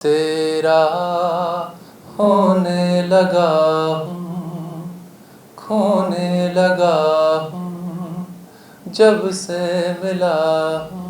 तेरा होने लगा हूँ, खोने लगा हूँ, जब से मिला हूँ।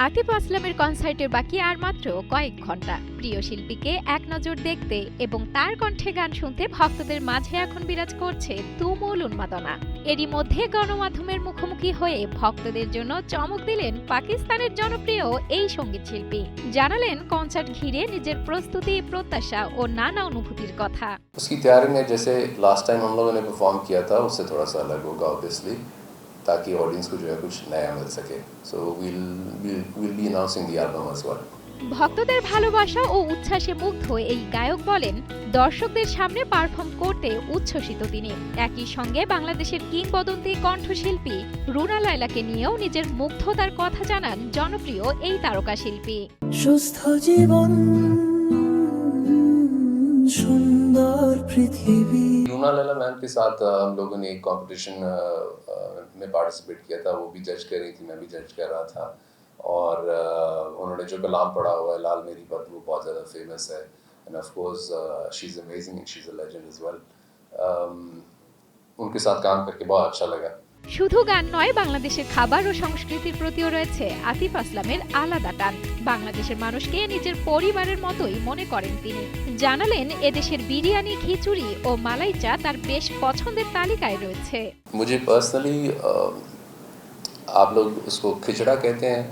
আতিফ আসলামের কনসার্টের বাকি আর মাত্র কয়েক ঘন্টা। প্রিয় শিল্পীকে এক নজর দেখতে এবং তার কণ্ঠে গান শুনতে ভক্তদের মাঝে এখন বিরাজ করছে তুমুল উন্মাদনা। এরই মধ্যে গণমাধ্যমের মুখোমুখি হয়ে ভক্তদের জন্য চমক দিলেন পাকিস্তানের জনপ্রিয় এই সঙ্গীত শিল্পী। জানালেন কনসার্ট ঘিরে নিজের প্রস্তুতি, প্রত্যাশা ও নানা অনুভূতির কথা। उसकी तैयारी में जैसे लास्ट टाइम हम लोगों ने परफॉर्म किया था उससे थोड़ा सा अलग होगा ऑब्वियसली, ताकि ऑडियंस को जो है कुछ नया मिल सके। सो we'll be announcing the album as well. ভক্তদের ভালোবাসা ও উচ্ছ্বাসে মুগ্ধ এই গায়ক বলেন, দর্শকদের সামনে পারফর্ম করতে উচ্ছ্বসিত তিনি। একই সঙ্গে বাংলাদেশের কিংবদন্তি কণ্ঠশিল্পী রুনা লায়লাকে নিয়েও নিজের মুগ্ধতার কথা জানান জনপ্রিয় এই তারকা শিল্পী। সুস্থ জীবন, সুন্দর পৃথিবী। रूना लैला मैम के साथ हम लोगों ने एक कंपटीशन में पार्टिसिपेट किया था, वो भी जज कर रही थी, मैं भी जज कर रहा था। और उन्होंने जो कलाम पढ़ा हुआ है लाल मेरी पत, वो बहुत ज़्यादा फेमस है and of course she is amazing and she is a legend as well. उनके साथ काम करके बहुत अच्छा लगा। শুধু গান নয়, বাংলাদেশের খাবার ও সংস্কৃতির প্রতিও রয়েছে আতিফ আসলামের আলাদা টান। বাংলাদেশের মানুষকে নিজের পরিবারের মতোই মনে করেন তিনি। জানালেন, এদেশের বিরিয়ানি, খিচুড়ি ও মালাই চা তার বেশ পছন্দের তালিকায় রয়েছে। मुझे पर्सनली आप लोग उसको खिचड़ा कहते हैं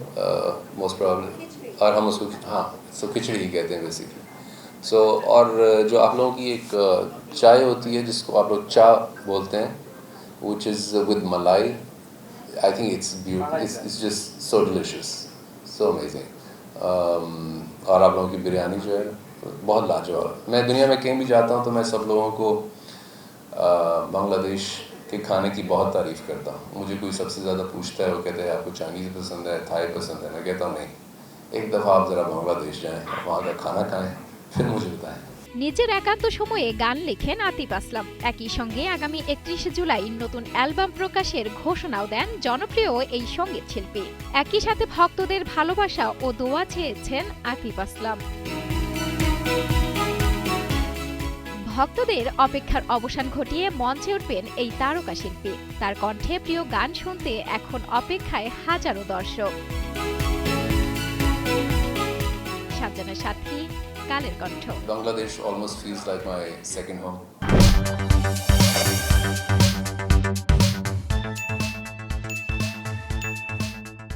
मोस्ट प्रॉब्लम, और हम उसको खिचड़ी ही कहते हैं बेसिकली। सो और जो आप लोगों की एक चाय होती है जिसको आप लोग चा बोलते हैं, which is with malai, I think it's beautiful, it's just so delicious, so amazing। और आप लोगों की बिरयानी जो है बहुत लाजवाब। मैं दुनिया में कहीं भी जाता हूँ तो मैं सब लोगों को बांग्लादेश के खाने की बहुत तारीफ़ करता हूँ। मुझे कोई सबसे ज़्यादा पूछता है, वो कहते हैं आपको चाइनीज़ पसंद है, थाई पसंद है, मैं कहता हूँ नहीं, एक दफ़ा आप ज़रा बांग्लादेश जाएँ, वहाँ का खाना खाएँ, फिर मुझे बताएँ। নিজের একান্ত সময়ে গান লেখেন আতিফ আসলাম। একই সঙ্গে আগামী 31 জুলাই নতুন অ্যালবাম প্রকাশের ঘোষণাও দেন জনপ্রিয় এই সঙ্গীত শিল্পী। একই সাথে ভক্তদের ভালোবাসা ও দোয়া চেয়েছেন আতিফ আসলাম। ভক্তদের অপেক্ষার অবসান ঘটিয়ে মঞ্চে উঠবেন এই তারকা শিল্পী। তার কণ্ঠে প্রিয় গান শুনতে এখন অপেক্ষায় হাজারো দর্শক। সাজানা সাথী, Kaler Kantho. Bangladesh almost feels like my second home.